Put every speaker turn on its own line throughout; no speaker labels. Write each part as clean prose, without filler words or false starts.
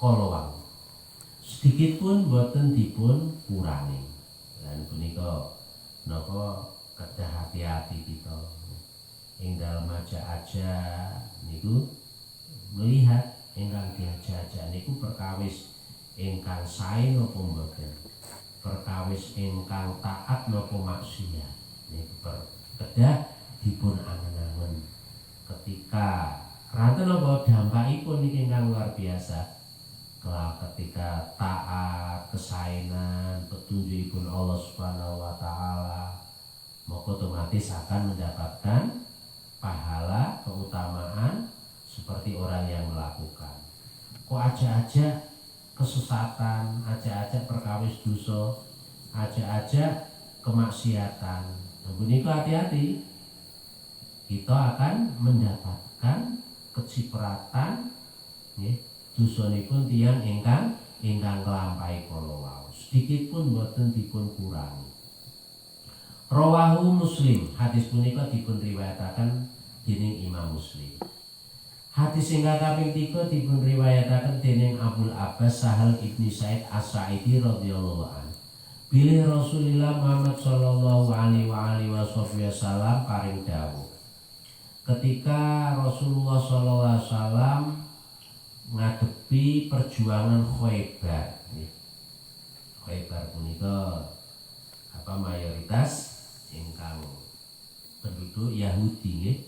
kala wau. Sedikit pun boten dipun kurangi. Lan punika napa kedah hati-hati kita ing dalem aja niku melihat ingkang diajak niku perkawis ingkang sae napa mboten, perkawis ingkang taat napa maksiat niku kedah dipun angen-angen ketika ranten napa dampakipun niki ingkang luar biasa. Ketika taat, kesaenan, petunjukipun Allah Subhanahu wa taala, maka otomatis akan mendapatkan pahala, keutamaan seperti orang yang melakukan. Kok aja kesesatan, aja perkawis dosa, aja kemaksiatan. Nah, punika hati-hati. Kita akan mendapatkan kecipratan nggih. Dosanipun tiyang ingkang nglampahi kala wau. Sedikit pun boten dipun kurangi. Rawahu Muslim. Hadis punika dipun riwayataken dening Imam Muslim. Hadis ingkang kaping 3 dipun riwayataken dening Abul Abbas Sahal ibni Sa'id As-Sa'idi radhiyallahu anhu. Bilih Rasulullah Muhammad sallallahu alaihi wasallam paring dawuh. Ketika Rasulullah sallallahu alaihi wasallam ngadepi perjuangan Khaybar. Khaybar punika mayoritas ingkang penduduk Yahudi nggih.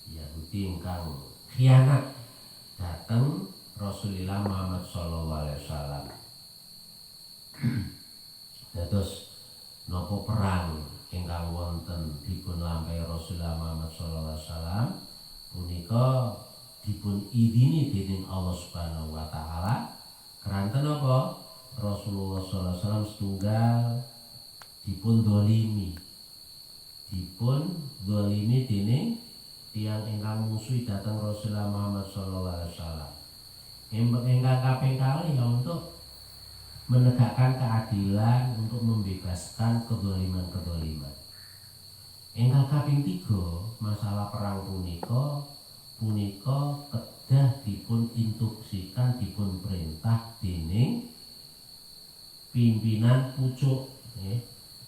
Yahudi ingkang khianat dhateng Rasulullah Muhammad sallallahu alaihi wasallam. Dados napa perang ingkang wonten dipun lampahi Rasulullah Muhammad sallallahu alaihi wasallam punika dipun idini dening Allah Subhanahu wa taala keranten apa Rasulullah sallallahu alaihi wasallam setunggal dipun dolimi dening tiyang ingkang musuhi dhateng Rasulullah Muhammad sallallahu alaihi wasallam. Ingkang kaping kalih ya untuk menegakkan keadilan, untuk membebaskan kedzaliman. Ingkang kaping 3 masalah perang punika kedah dipun instruksikan, dipun perintah dening pimpinan pucuk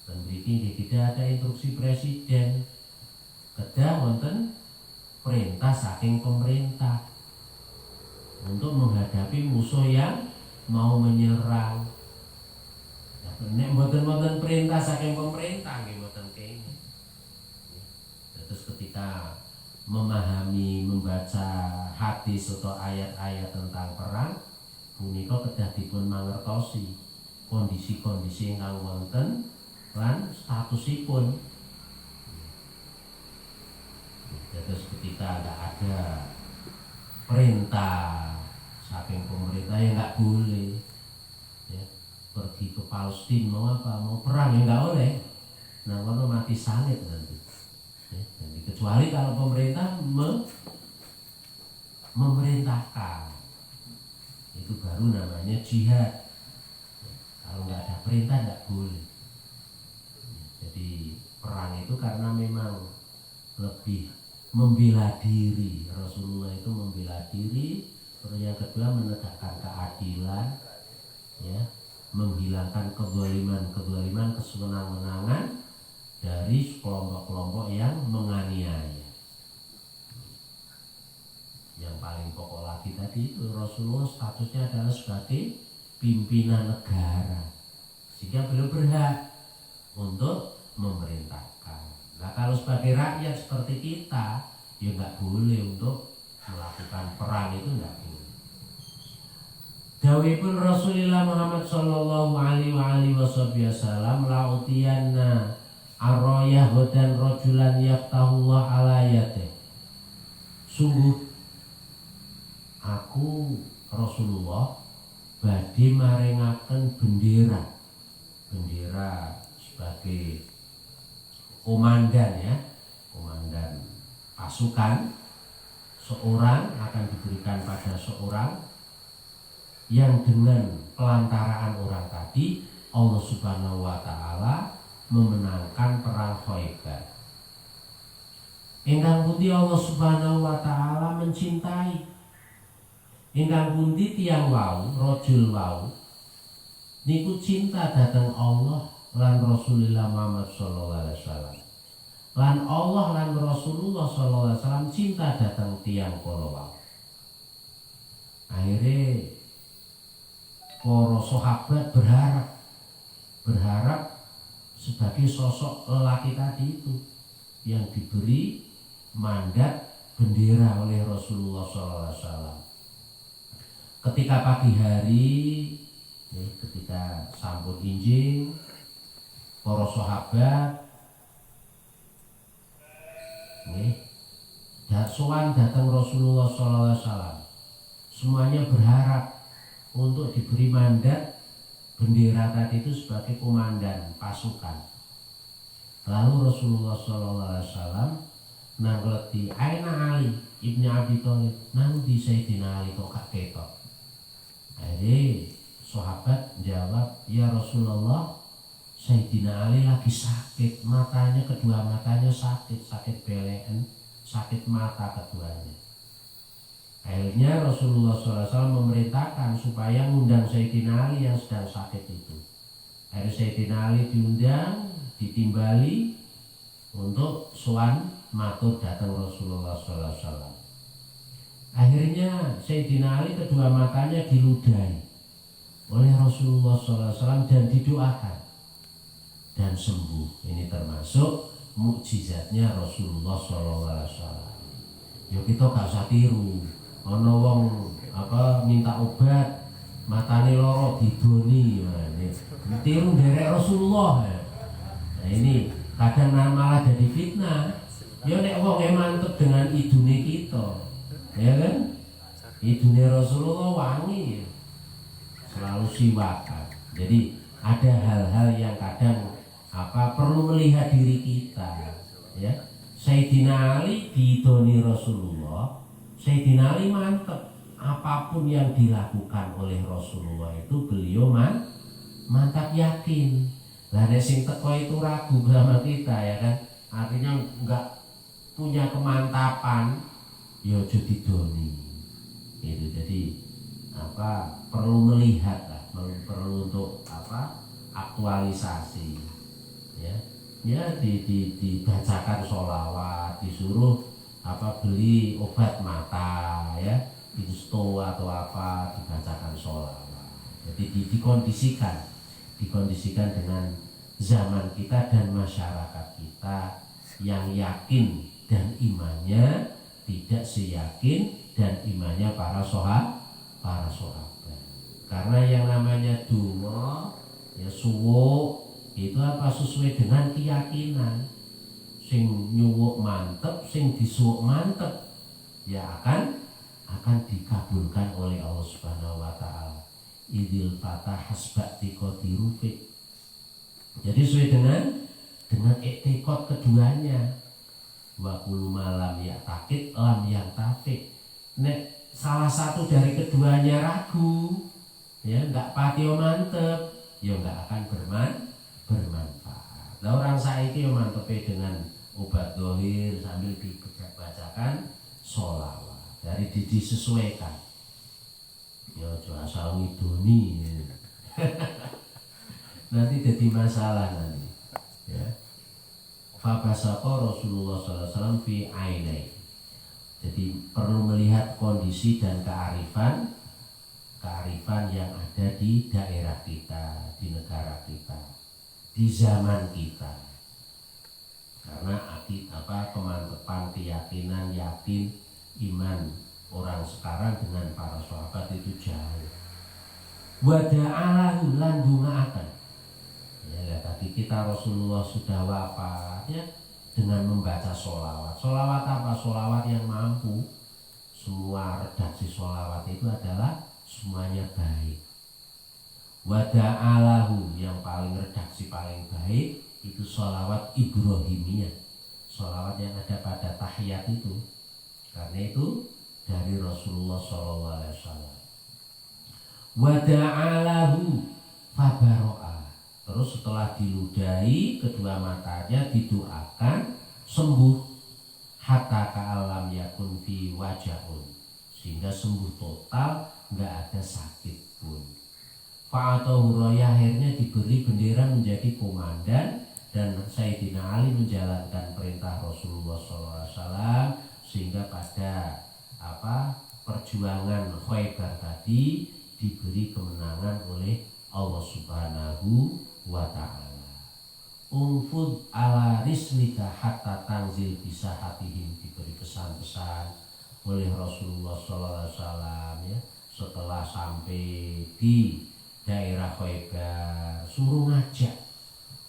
dan mriki tidak ada instruksi presiden, kedah wonten perintah saking pemerintah untuk menghadapi musuh yang mau menyerang. Nek mboten perintah saking pemerintah nggih mboten kene. Terus ketika memahami, membaca hadis atau ayat-ayat tentang perang punika kedah dipun mangertosi kondisi-kondisi ingkang wonten lan statusipun. Terus ketika ada perintah saking pemerintah ya nggak boleh ya, pergi ke Palestina mau perang ya nggak boleh. Nah kalau mati salib nanti. Kecuali kalau pemerintah memerintahkan, itu baru namanya jihad. Kalau nggak ada perintah nggak boleh. Jadi perang itu karena memang lebih membela diri. Rasulullah itu membela diri. Terus yang kedua menegakkan keadilan, ya, menghilangkan kezaliman, kesenang-menangan dari kelompok-kelompok yang menganiaya. Yang paling pokok lagi tadi itu Rasulullah statusnya adalah sebagai pimpinan negara, sehingga beliau berhak untuk memerintahkan. Nah kalau sebagai rakyat seperti kita, ya nggak boleh untuk melakukan perang, itu nggak boleh. Dawuhipun Rasulullah Muhammad sallallahu alaihi wasallam lautiyanna arroyah dan rojulan yaftahullah ala yatih. Sungguh aku Rasulullah badhe maringaken bendera sebagai komandan, ya, komandan pasukan. Seorang akan diberikan pada seorang yang dengan pelantaraan orang tadi Allah Subhanahu wa taala memenangkan perang Khaybar. Ingkang pundi Allah Subhanahu wa taala mencintai, Ingkang pundi tiyang wau, rajul wau niku cinta dhateng Allah lan Rasulullah Muhammad sallallahu alaihi wasallam. Lan Allah lan Rasulullah sallallahu alaihi wasallam cinta dhateng tiyang kala wau. Akhirnya para sahabat berharap sebagai sosok lelaki tadi itu yang diberi mandat bendera oleh Rasulullah SAW. Ketika pagi hari, ketika sampun injing, para sahabat sowan datang Rasulullah SAW. Semuanya berharap untuk diberi mandat bendera tadi itu sebagai komandan pasukan. Lalu Rasulullah SAW nangleti Aina Ali ibni Abi Thalib, nang di Sayyidina Ali kok ketok. Jadi sahabat jawab, ya Rasulullah, Sayyidina Ali lagi sakit, matanya, kedua matanya sakit belekan, sakit mata keduanya. Akhirnya Rasulullah SAW memerintahkan supaya mengundang Sayyidina Ali yang sedang sakit itu. Akhirnya Sayyidina Ali diundang, ditimbali untuk sowan matur datang Rasulullah SAW. Akhirnya Sayyidina Ali kedua matanya diludahi oleh Rasulullah SAW dan didoakan dan sembuh. Ini termasuk mukjizatnya Rasulullah SAW. Yo kita gak usah tiru. Ono wong minta obat matane loro didoni, tiru derek Rasulullah. Nah ini kadang malah jadi fitnah. Ya nek wong mantep dengan idune kita. Ya kan? Idune Rasulullah wangi, selalu siwakan. Jadi ada hal-hal yang kadang perlu melihat diri kita. Ya, Sayyidina Ali diidoni Rasulullah. Sayyidina Ali mantep, apapun yang dilakukan oleh Rasulullah itu beliau mantap yakin. Lah nek sing teko itu ragu sama kita, ya kan? Artinya enggak punya kemantapan. Ya jadi doni itu. Jadi perlu melihat lah, perlu untuk aktualisasi, ya dibacakan sholawat, disuruh beli obat mata, ya insto atau dibacakan sholawat. Jadi dikondisikan dengan zaman kita dan masyarakat kita yang yakin dan imannya tidak seyakin dan imannya para sahabat. Karena yang namanya donga, ya suwuk itu sesuai dengan keyakinan. Sing nyuwuk mantep, sing disuwuk mantep, ya akan dikabulkan oleh Allah Subhanahu wa taala. Idil fatah hasbati qadirufik. Jadi sesuai dengan iktikad keduanya. Wa kullu malam ya takit lam yang tafik. Nek salah satu dari keduanya ragu, ya enggak patio mantep, ya enggak akan bermanfaat. Nah orang saiki yo mantepe dengan obat dohir sambil dibacakan sholawat. Dari disesuaikan. Ya aja asal ngidoni. Nanti jadi masalah nanti. Ya. Fabasako Rasulullah SAW fi ainai. Jadi perlu melihat kondisi dan kearifan yang ada di daerah kita, di negara kita, di zaman kita. Karena kemantepan, keyakinan, yakin, iman orang sekarang dengan para sahabat itu jauh. Wada'alahu lan dungaaken. Ya, tadi kita Rasulullah sudah wafat, ya, dengan membaca sholawat. Sholawat apa? Sholawat yang mampu. Semua redaksi sholawat itu adalah semuanya baik. Wada'alahu yang paling redaksi paling baik itu sholawat Ibrahimiyah. Sholawat yang ada pada tahiyat itu. Karena itu dari Rasulullah SAW. Wada'alahu fabaro'a. Terus setelah diludahi kedua matanya didoakan sembuh hatta ka'alam yakun fi wajahun, sehingga sembuh total, nggak ada sakit pun. Fa'atahu Roya akhirnya diberi bendera menjadi komandan, dan Sayyidina Ali menjalankan perintah Rasulullah SAW, sehingga pada perjuangan Khaybar tadi diberi kemenangan oleh Allah Subhanahu wa Ta'ala. Umfud ala rislika hatta tanzil bisa hatihim, diberi pesan-pesan oleh Rasulullah SAW ya, setelah sampai di daerah Khaybar, suruh ngajak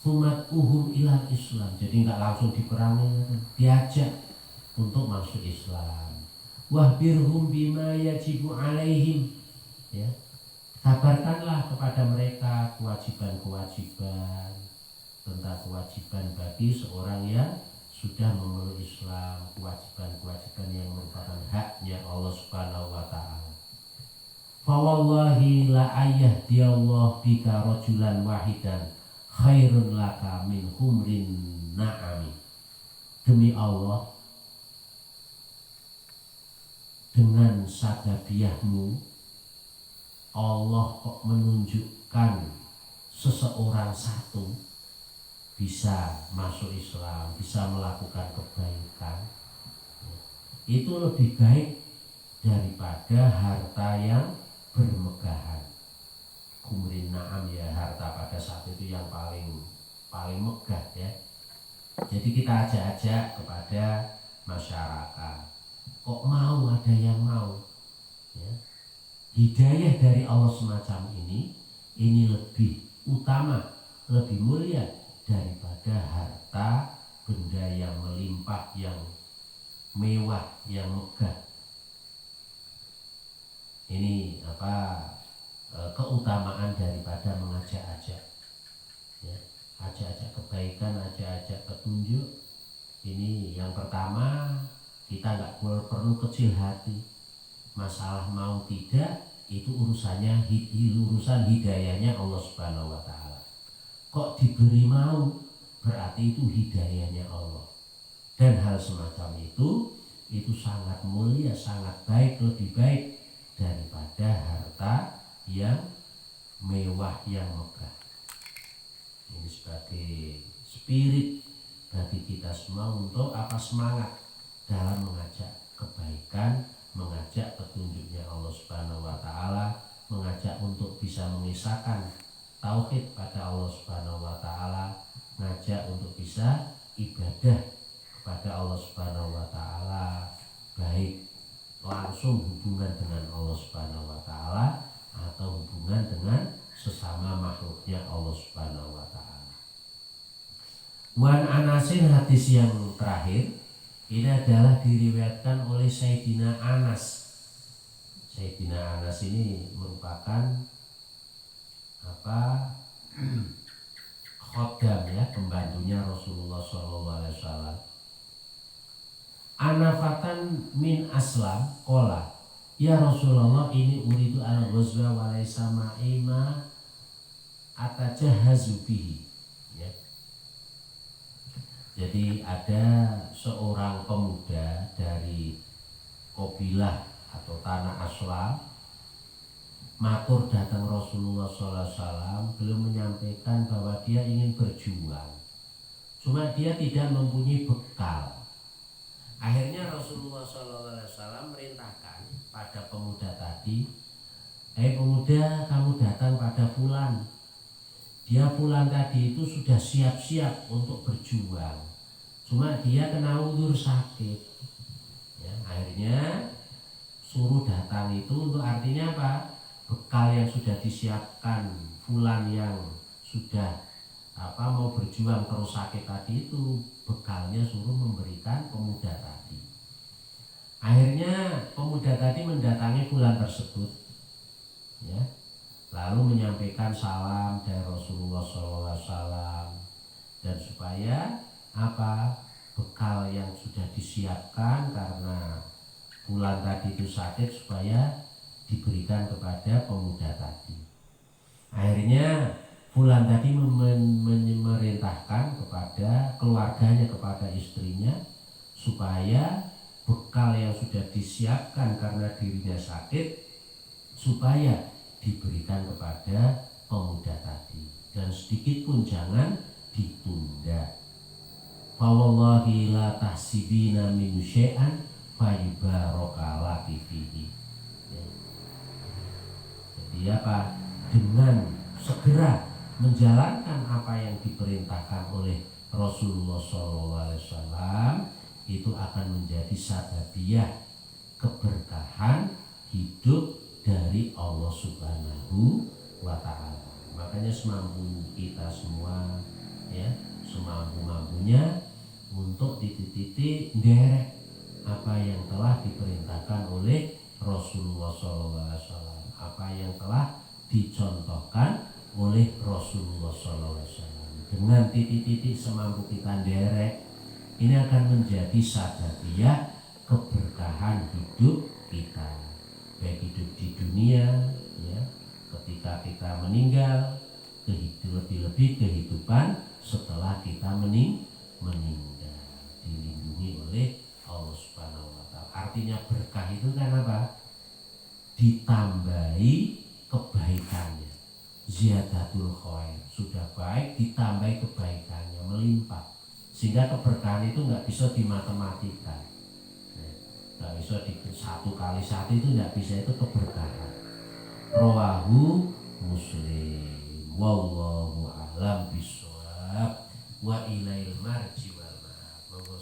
sumat ilal Islam, jadi nggak langsung diperangi, diajak untuk masuk Islam. Wahbirhum bima yajibu alaihim, ya, kabarkanlah kepada mereka kewajiban-kewajiban, tentang kewajiban bagi seorang yang sudah memeluk Islam, kewajiban-kewajiban yang merupakan haknya Allah Subhanahu wa Ta'ala. Fawallahi la ayahdiyallahu bika rajulan wahidan khairun laka min humrin na'ami. Demi Allah, dengan sadabiahmu Allah kok menunjukkan seseorang satu bisa masuk Islam, bisa melakukan kebaikan, itu lebih baik daripada harta yang bermegahan. Kumrin na'am, ya, harta pada saat itu yang paling megah ya. Jadi kita ajak-ajak kepada masyarakat, kok mau, ada yang mau ya. Hidayah dari Allah semacam ini lebih utama, lebih mulia daripada harta benda yang melimpah, yang mewah, yang megah. Ini keutamaan daripada mengajak-ajak ya, ajak-ajak kebaikan, ajak-ajak petunjuk. Ini yang pertama, kita nggak perlu kecil hati. Masalah mau tidak itu urusannya urusan hidayahnya Allah Subhanahu wa Ta'ala. Kok diberi mau, berarti itu hidayahnya Allah. Dan hal semacam itu sangat mulia, sangat baik, lebih baik daripada harta yang mewah, yang megah. Ini sebagai spirit bagi kita semua untuk semangat dalam mengajak kebaikan, mengajak petunjuknya Allah Subhanahu wa Ta'ala, mengajak untuk bisa mengisahkan tauhid pada Allah Subhanahu wa Ta'ala, ngajak untuk bisa ibadah kepada Allah Subhanahu wa Ta'ala, baik langsung hubungan dengan Allah Subhanahu wa Ta'ala atau hubungan dengan sesama makhluknya Allah Subhanahu wa Ta'ala. Wan Anasin, hadis yang terakhir ini adalah diriwayatkan oleh Sayyidina Anas. Sayyidina Anas ini merupakan khodam ya, pembantunya Rasulullah SAW. Anafatan min aslam qala, ya Rasulullah, ini uridu al-ghazwa wa laysa ma'ima atajahazu bihi ya. Jadi ada seorang pemuda dari kabilah atau tanah Aslam matur datang Rasulullah SAW, belum menyampaikan bahwa dia ingin berjuang, cuma dia tidak mempunyai bekal. Akhirnya Rasulullah SAW merintahkan pada pemuda tadi, pemuda, kamu datang pada fulan. Dia fulan tadi itu sudah siap-siap untuk berjuang, cuma dia kena uzur sakit ya. Akhirnya suruh datang itu untuk artinya apa? Bekal yang sudah disiapkan fulan yang sudah mau berjuang terus sakit tadi itu, bekalnya suruh memberikan pemuda tadi. Akhirnya pemuda tadi mendatangi fulan tersebut ya, lalu menyampaikan salam dari Rasulullah SAW, dan supaya bekal yang sudah disiapkan karena fulan tadi itu sakit supaya diberikan kepada pemuda tadi. Akhirnya fulan tadi memerintahkan kepada keluarganya, kepada istrinya, supaya bekal yang sudah disiapkan karena dirinya ibunya sakit supaya diberikan kepada pemuda tadi, dan sedikit pun jangan ditunda. Fa wallahi la tahsibina min syai'an fayubaraka laki fihi. Jadi apa? Dengan segera menjalankan apa yang diperintahkan oleh Rasulullah SAW, itu akan menjadi sababiyah keberkahan hidup dari Allah Subhanahu wa Ta'ala. Makanya semampu kita semua, ya, semampu-mampunya untuk titik-titik nderek apa yang telah diperintahkan oleh Rasulullah SAW, apa yang telah dicontohkan oleh Rasulullah SAW. Dengan titik-titik semampu kita nderek, ini akan menjadi sababiyah keberkahan hidup kita, baik hidup di dunia, ya, ketika kita meninggal, lebih-lebih kehidupan setelah kita meninggal, dilindungi oleh Allah Subhanahu wa Ta'ala. Artinya berkah itu kan apa? Ditambahi kebaikannya, ziyadatul khair, sudah baik ditambahi kebaikannya melimpah, sehingga keberkahan itu nggak bisa dimatematika, nggak bisa di 1 kali 1 itu nggak bisa, itu keberkahan. Rawahu Muslim. Wallahu a'lam bishawab wa ilail marji.